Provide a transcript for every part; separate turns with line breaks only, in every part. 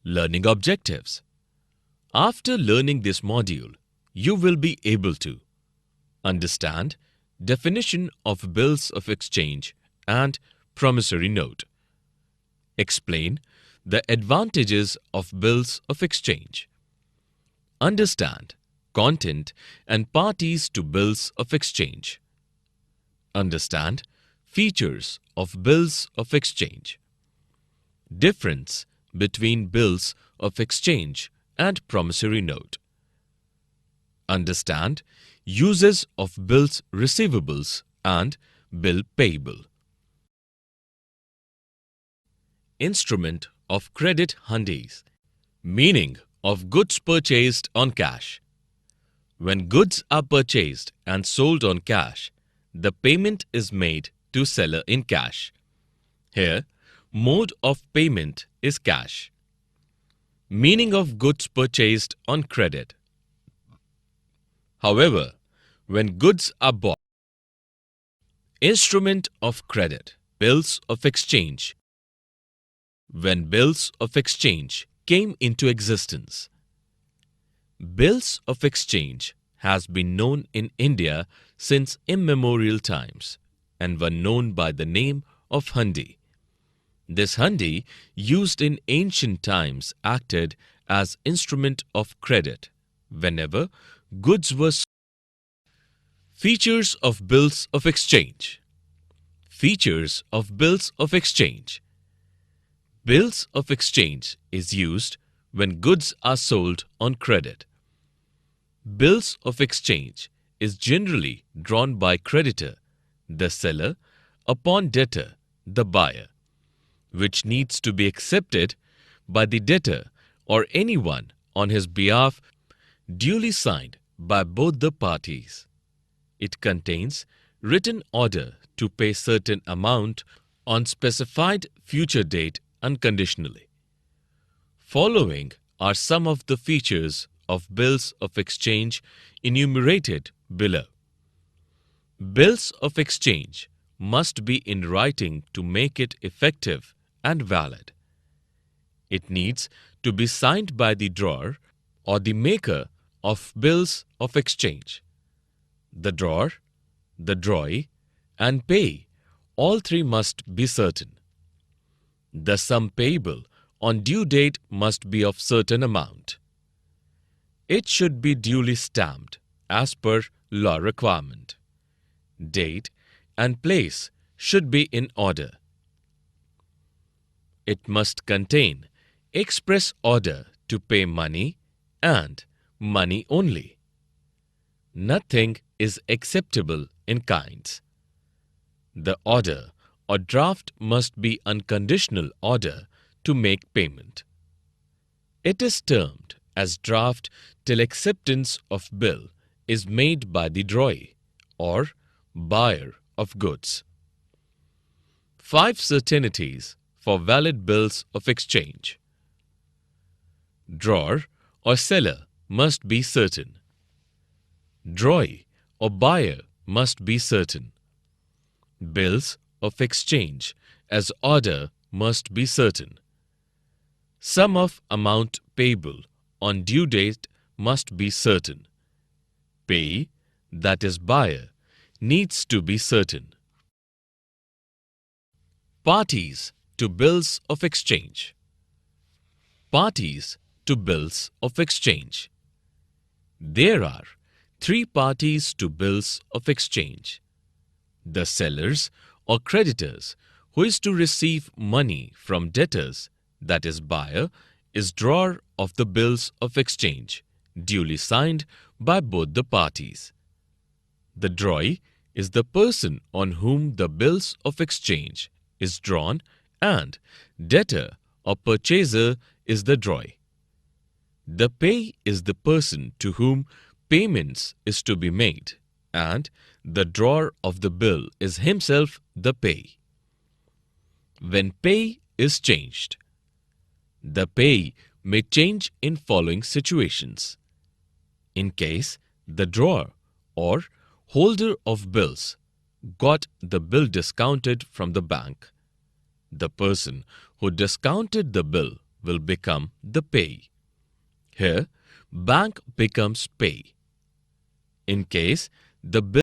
Learning objectives. After learning this module, you will be able to understand definition of bills of exchange and promissory note. Explain the advantages of bills of exchange. Understand content and parties to bills of exchange. Understand features of bills of exchange. Difference between bills of exchange and promissory note. Understand uses of bills receivables and bill payable. Instrument of credit hundies. Meaning of goods purchased on cash. When goods are purchased and sold on cash, the payment is made to seller in cash. Here, mode of payment is cash. Meaning of goods purchased on credit. However, when goods are bought, instrument of credit, bills of exchange. When bills of exchange came into existence. Bills of exchange has been known in India since immemorial times and were known by the name of hundi. This hundi, used in ancient times, acted as instrument of credit whenever goods were sold. Features of bills of exchange. Features of bills of exchange. Bills of exchange is used when goods are sold on credit. Bills of exchange is generally drawn by creditor, the seller, upon debtor, the buyer, which needs to be accepted by the debtor or anyone on his behalf, duly signed by both the parties. It contains written order to pay certain amount on specified future date unconditionally. Following are some of the features of bills of exchange enumerated below. Bills of exchange must be in writing to make it effective and valid. It needs to be signed by the drawer or the maker of bills of exchange. The drawer, the drawee, and payee, all three must be certain. The sum payable on due date must be of certain amount. It should be duly stamped as per law requirement. Date and place should be in order. It must contain express order to pay money and money only. Nothing is acceptable in kinds. The order or draft must be unconditional order to make payment. It is termed as draft till acceptance of bill is made by the drawee or buyer of goods. 5 certainties for valid bills of exchange. Drawer or seller must be certain. Drawee or buyer must be certain. Bills of exchange as order must be certain. Sum of amount payable on due date must be certain. Payee, that is buyer, needs to be certain. Parties to bills of exchange. Parties to bills of exchange. There are 3 parties to bills of exchange. The sellers or creditors who is to receive money from debtors, that is buyer, is drawer of the bills of exchange, duly signed by both the parties. The drawee is the person on whom the bills of exchange is drawn, and debtor or purchaser is the drawee. The payee is the person to whom payments is to be made, and the drawer of the bill is himself the payee. When payee is changed, the payee may change in following situations. In case the drawer or holder of bills got the bill discounted from the bank, the person who discounted the bill will become the pay. Here, bank becomes pay. In case the bill.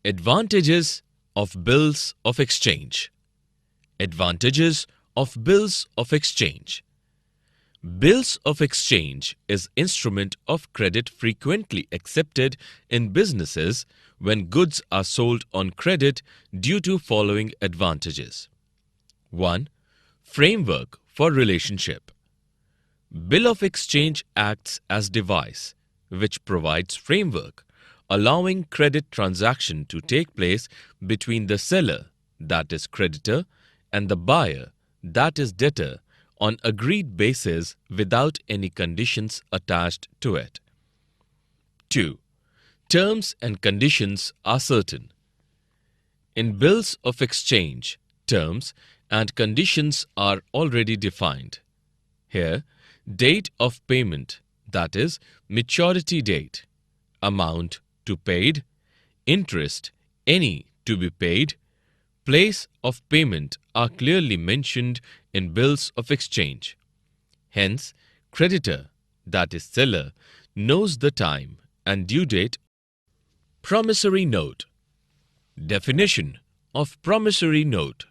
Advantages of bills of exchange. Advantages of bills of exchange. Bills of exchange is instrument of credit frequently accepted in businesses when goods are sold on credit due to following advantages. 1. Framework for relationship. Bill of exchange acts as device which provides framework allowing credit transaction to take place between the seller, that is creditor, and the buyer, that is debtor, on agreed basis without any conditions attached to it. 2. Terms and conditions are certain. In bills of exchange, terms and conditions are already defined. Here, date of payment, that is, maturity date, amount to paid, interest, any to be paid, place of payment are clearly mentioned in bills of exchange. Hence, creditor, that is seller, knows the time and due date. Promissory note. Definition of promissory note.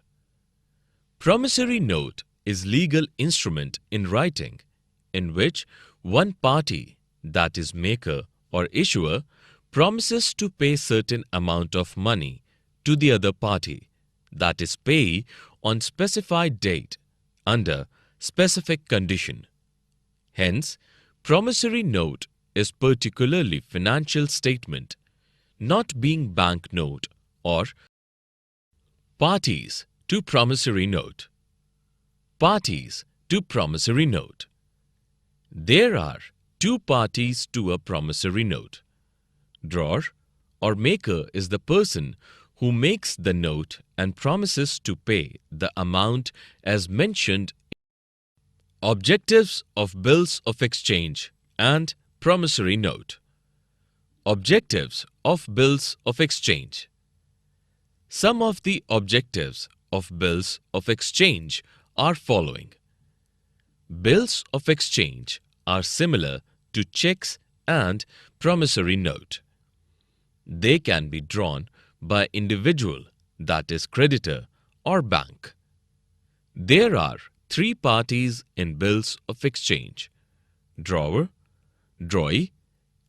Promissory note is legal instrument in writing in which one party, that is maker or issuer, promises to pay certain amount of money to the other party, that is payee, on specified date under specific condition. Hence, promissory note is particularly financial statement, not being bank note or parties to promissory note. Parties to promissory note. There are two parties to a promissory note. Drawer or maker is the person who makes the note and promises to pay the amount as mentioned. Objectives of bills of exchange and promissory note. Objectives of bills of exchange. Some of the objectives of bills of exchange are following. Bills of exchange are similar to checks and promissory note. They can be drawn by individual, that is creditor, or bank. There are three parties in bills of exchange: drawer, drawee,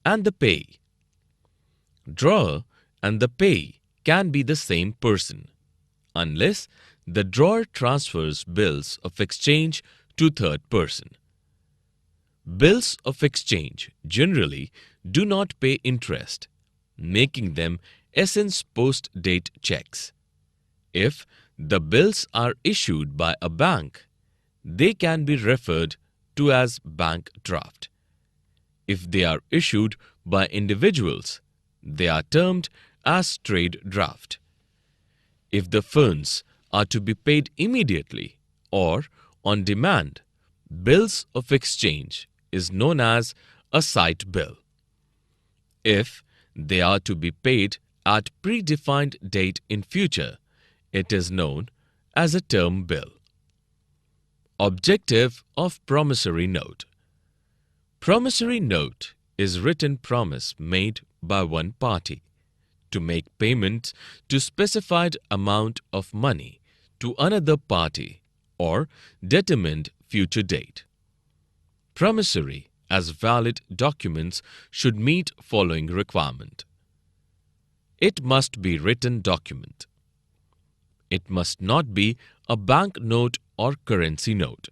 and the payee. Drawer and the payee can be the same person, unless the drawer transfers bills of exchange to third person. Bills of exchange generally do not pay interest, making them essence post-date checks. If the bills are issued by a bank, they can be referred to as bank draft. If they are issued by individuals, they are termed as trade draft. If the funds are to be paid immediately or on demand, bills of exchange is known as a sight bill. If they are to be paid at predefined date in future, it is known as a term bill. Objective of promissory note. Promissory note is written promise made by one party to make payment to specified amount of money to another party or determined future date. Promissory as valid documents should meet following requirement. It must be written document. It must not be a bank note or currency note.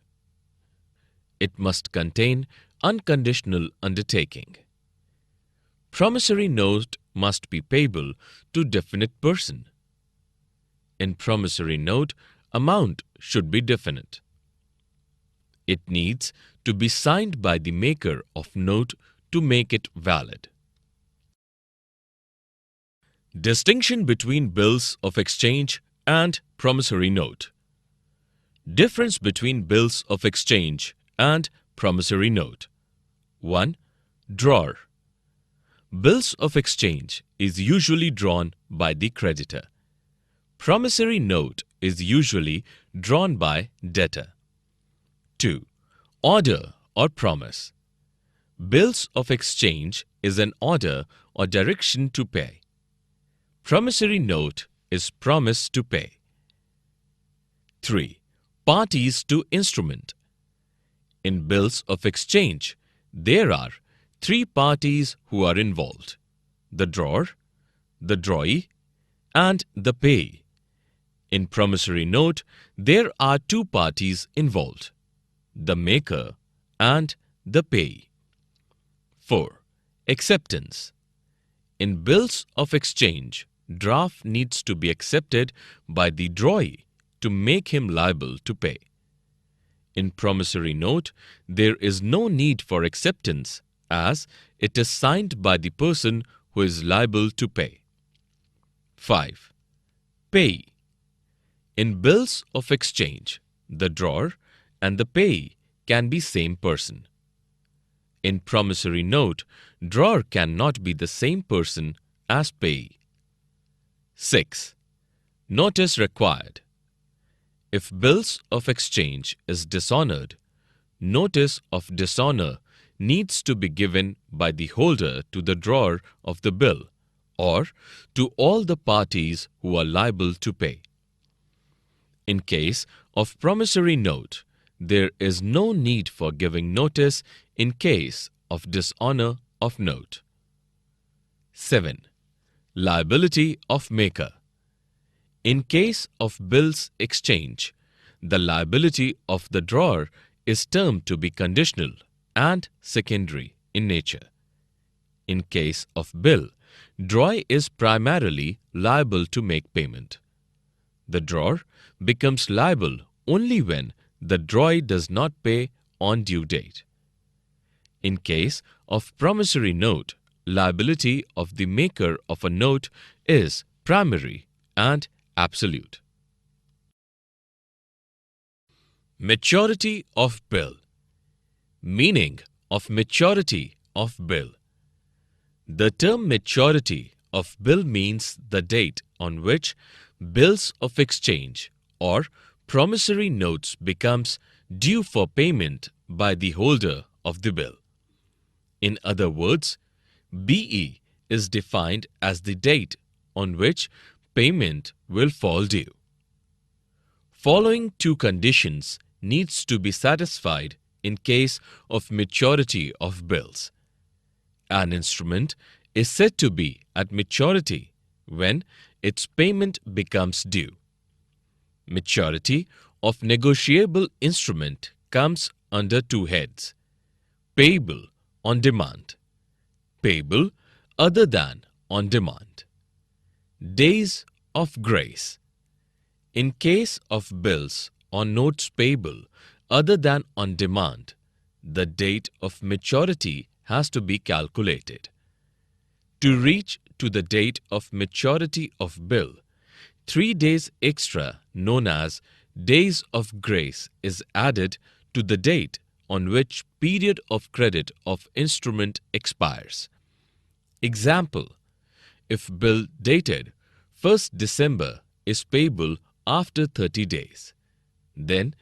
It must contain unconditional undertaking. Promissory note must be payable to definite person. In promissory note, amount should be definite. It needs to be signed by the maker of note to make it valid. Distinction between bills of exchange and promissory note. Difference between bills of exchange and promissory note. 1. Drawer. Bills of exchange is usually drawn by the creditor. Promissory note is usually drawn by debtor. 2. Order or promise. Bills of exchange is an order or direction to pay. Promissory note is promise to pay. 3. Parties to instrument. In bills of exchange, there are 3 parties who are involved: the drawer, the drawee, and the payee. In promissory note, there are 2 parties involved: the maker and the payee. 4. Acceptance. In bills of exchange, draft needs to be accepted by the drawee to make him liable to pay. In promissory note, there is no need for acceptance as it is signed by the person who is liable to pay. 5. Payee. In bills of exchange, the drawer and the payee can be same person. In promissory note, drawer cannot be the same person as payee. 6. Notice required. If bills of exchange is dishonored, notice of dishonor needs to be given by the holder to the drawer of the bill or to all the parties who are liable to pay. In case of promissory note, there is no need for giving notice in case of dishonor of note. 7. Liability of maker. In case of bills exchange, the liability of the drawer is termed to be conditional and secondary in nature. In case of bill, drawee is primarily liable to make payment. The drawer becomes liable only when the drawee does not pay on due date. In case of promissory note, liability of the maker of a note is primary and absolute. Maturity of bill. Meaning of maturity of bill. The term maturity of bill means the date on which bills of exchange or promissory notes becomes due for payment by the holder of the bill. In other words, BE is defined as the date on which payment will fall due. Following 2 conditions needs to be satisfied in case of maturity of bills. An instrument is said to be at maturity when its payment becomes due. Maturity of negotiable instrument comes under 2 heads: payable on demand, payable other than on demand. Days of grace. In case of bills or notes payable other than on demand, the date of maturity has to be calculated. To reach to the date of maturity of bill, 3 days extra known as days of grace is added to the date on which period of credit of instrument expires. Example: if bill dated 1st December is payable after 30 days, then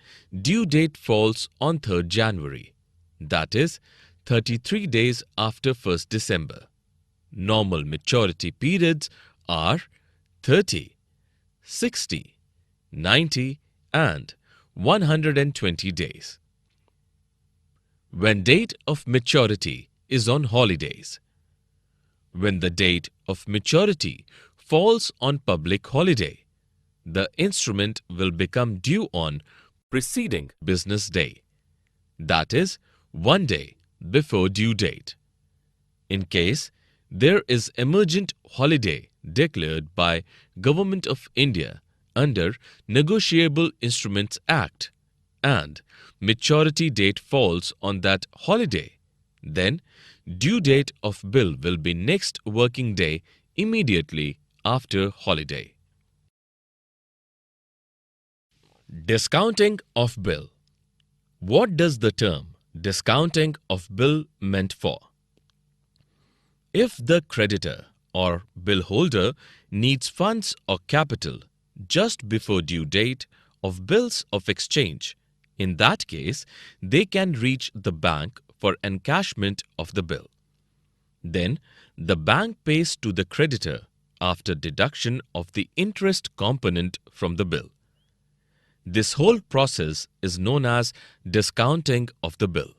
due date falls on 3rd January, that is 33 days after 1st December. Normal maturity periods are 30, 60, 90 and 120 days. When date of maturity is on holidays. When the date of maturity falls on public holiday, the instrument will become due on preceding business day, that is, 1 day before due date. In case there is emergent holiday declared by Government of India under Negotiable Instruments Act and maturity date falls on that holiday, then due date of bill will be next working day immediately after holiday. Discounting of bill. What does the term discounting of bill meant for? If the creditor or bill holder needs funds or capital just before due date of bills of exchange In that case, they can reach the bank for encashment of the bill. Then, the bank pays to the creditor after deduction of the interest component from the bill. This whole process is known as discounting of the bill.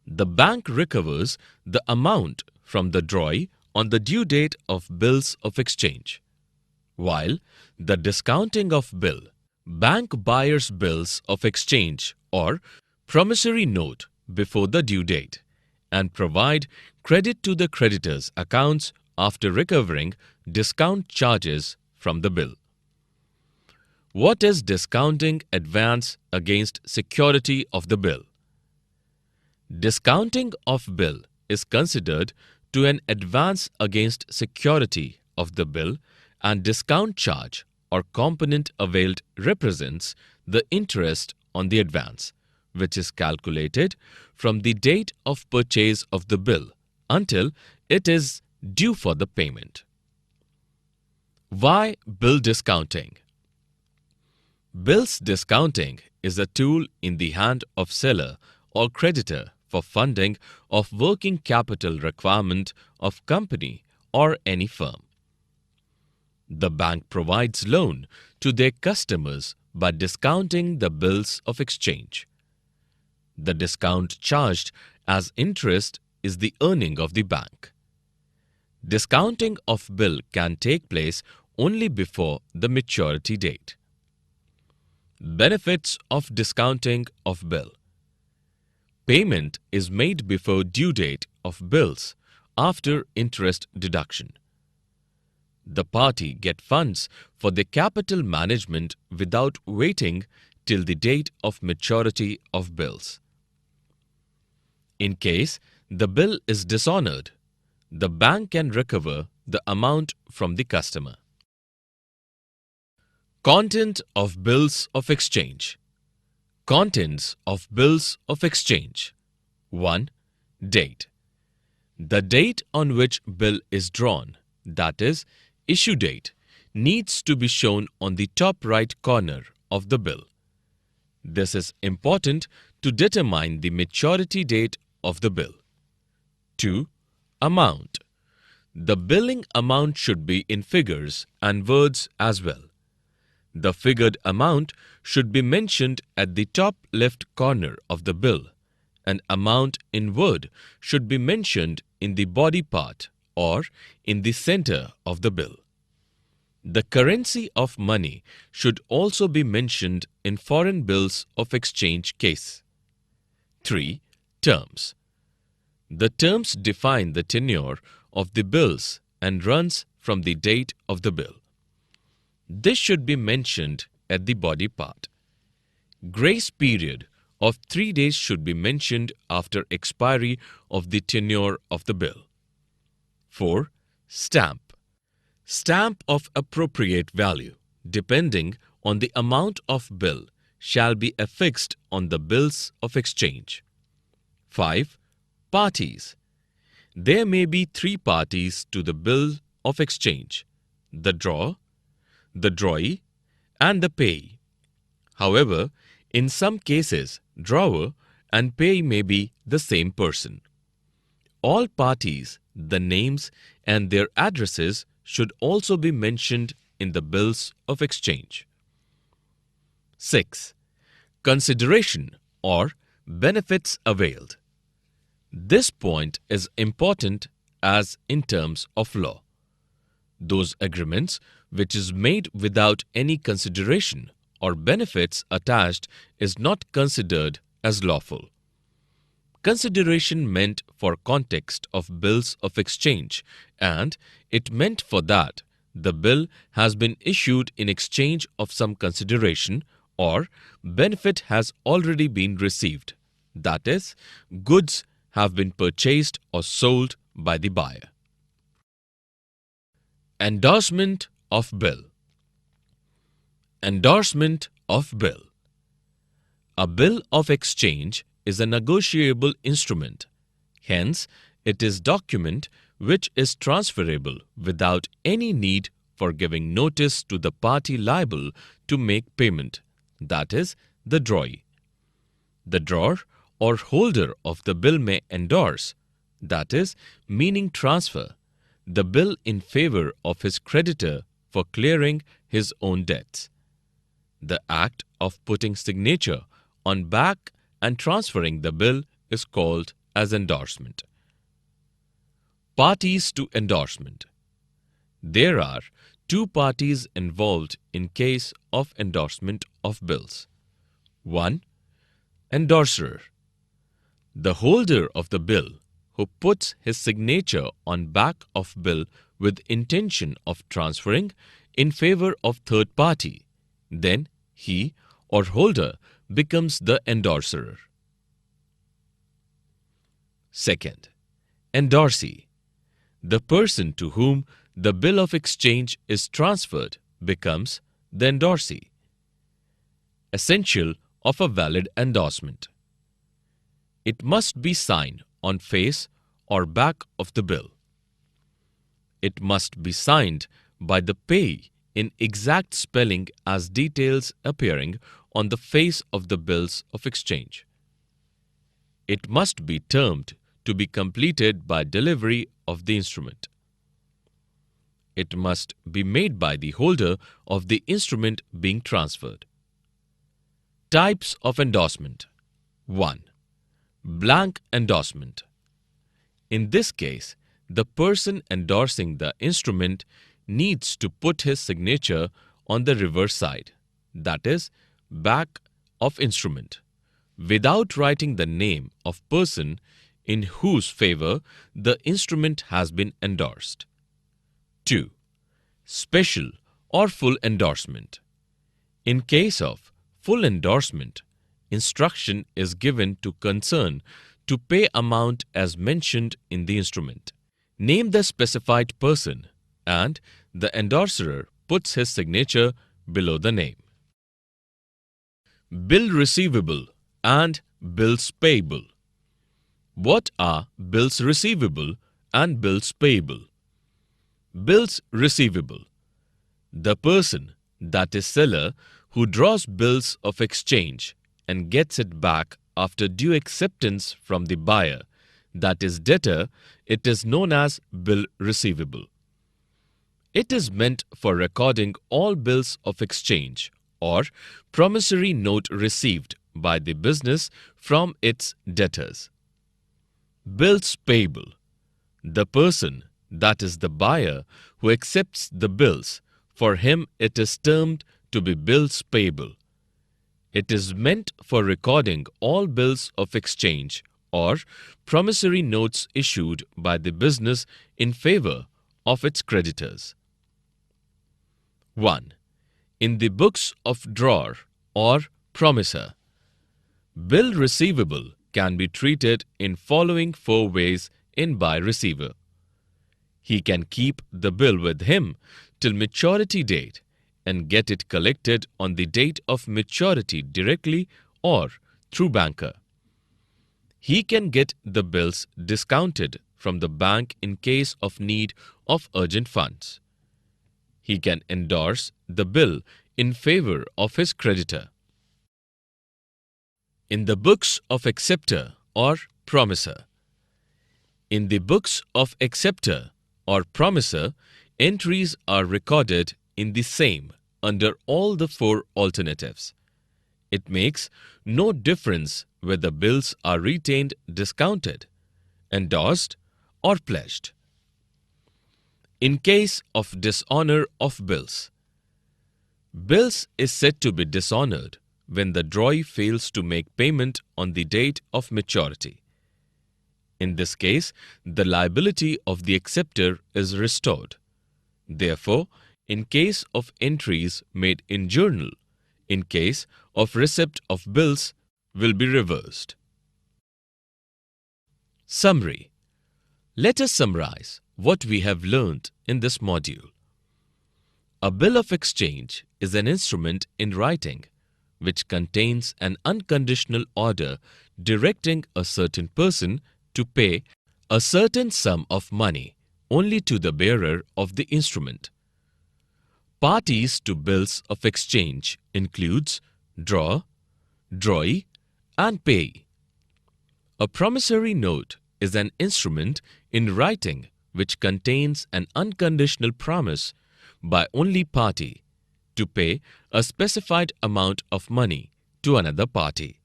The bank recovers the amount from the drawee on the due date of bills of exchange, while the discounting of bill, bank buyers bills of exchange or promissory note before the due date, and provide credit to the creditor's accounts after recovering discount charges from the bill. What is discounting advance against security of the bill? Discounting of bill is considered to an advance against security of the bill, and discount charge or component availed represents the interest on the advance, which is calculated from the date of purchase of the bill until it is due for the payment. Why bill discounting? Bills discounting is a tool in the hand of seller or creditor for funding of working capital requirement of company or any firm. The bank provides loan to their customers by discounting the bills of exchange. The discount charged as interest is the earning of the bank. Discounting of bill can take place only before the maturity date. Benefits of discounting of bill. Payment is made before due date of bills after interest deduction. The party get funds for their capital management without waiting till the date of maturity of bills. In case the bill is dishonored, the bank can recover the amount from the customer. Content of bills of exchange. Contents of bills of exchange. 1. Date. The date on which bill is drawn, that is, issue date, needs to be shown on the top right corner of the bill. This is important to determine the maturity date of the bill. 2. Amount. The billing amount should be in figures and words as well. The figured amount should be mentioned at the top left corner of the bill, and amount in word should be mentioned in the body part or in the center of the bill. The currency of money should also be mentioned in foreign bills of exchange case. 3. Terms. The terms define the tenure of the bills and runs from the date of the bill. This should be mentioned at the body part. Grace period of 3 days should be mentioned after expiry of the tenure of the bill. 4. Stamp. Stamp of appropriate value, depending on the amount of bill, shall be affixed on the bills of exchange. 5. Parties. There may be 3 parties to the bill of exchange: the drawer, the drawee, and the payee. However, in some cases, drawer and payee may be the same person. All parties, the names and their addresses should also be mentioned in the bills of exchange. 6. Consideration or benefits availed. This point is important as in terms of law. Those agreements which is made without any consideration or benefits attached is not considered as lawful. Consideration meant for context of bills of exchange, and it meant for that the bill has been issued in exchange of some consideration or benefit has already been received, that is, goods have been purchased or sold by the buyer. Endorsement of bill. Endorsement of bill. A bill of exchange is a negotiable instrument. Hence, it is document which is transferable without any need for giving notice to the party liable to make payment, that is, the drawee. The drawer or holder of the bill may endorse, that is, meaning transfer, the bill in favor of his creditor for clearing his own debts. The act of putting signature on back and transferring the bill is called as endorsement. Parties to endorsement. There are two parties involved in case of endorsement of bills. 1. Endorser. The holder of the bill who puts his signature on back of bill with intention of transferring in favor of third party. Then he or holder becomes the endorser. 2nd. Endorsee. The person to whom the bill of exchange is transferred becomes the endorsee. Essential of a valid endorsement. It must be signed on face or back of the bill. It must be signed by the payee in exact spelling as details appearing on the face of the bills of exchange. It must be termed to be completed by delivery of the instrument. It must be made by the holder of the instrument being transferred. Types of endorsement. 1. Blank endorsement. In this case, the person endorsing the instrument needs to put his signature on the reverse side, that is, back of instrument, without writing the name of person in whose favor the instrument has been endorsed. 2. Special or full endorsement. In case of full endorsement, instruction is given to concern to pay amount as mentioned in the instrument. Name the specified person and the endorser puts his signature below the name. Bill receivable and bills payable. What are bills receivable and bills payable? Bills receivable. The person, that is seller, who draws bills of exchange and gets it back after due acceptance from the buyer, that is debtor, it is known as bill receivable. It is meant for recording all bills of exchange or promissory note received by the business from its debtors. Bills payable. The person, that is the buyer, who accepts the bills, for him it is termed to be bills payable. It is meant for recording all bills of exchange or promissory notes issued by the business in favor of its creditors. 1. In the books of drawer or promisor. Bill receivable can be treated in following 4 ways in by receiver. He can keep the bill with him till maturity date and get it collected on the date of maturity directly or through banker. He can get the bills discounted from the bank in case of need of urgent funds. He can endorse the bill in favor of his creditor. In the books of acceptor or promisor. In the books of acceptor or promisor, entries are recorded in the same under all the 4 alternatives. It makes no difference whether bills are retained discounted, endorsed, or pledged. In case of dishonor of bills. Bills is said to be dishonored when the drawee fails to make payment on the date of maturity. In this case, the liability of the acceptor is restored. Therefore, in case of entries made in journal, in case of receipt of bills, will be reversed. Summary. Let us summarize what we have learned in this module. A bill of exchange is an instrument in writing which contains an unconditional order directing a certain person to pay a certain sum of money only to the bearer of the instrument. Parties to bills of exchange includes drawer, drawee, and payee. A promissory note is an instrument in writing which contains an unconditional promise by only party to pay a specified amount of money to another party.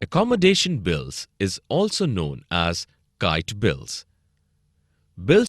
Accommodation bills is also known as kite bills. Bills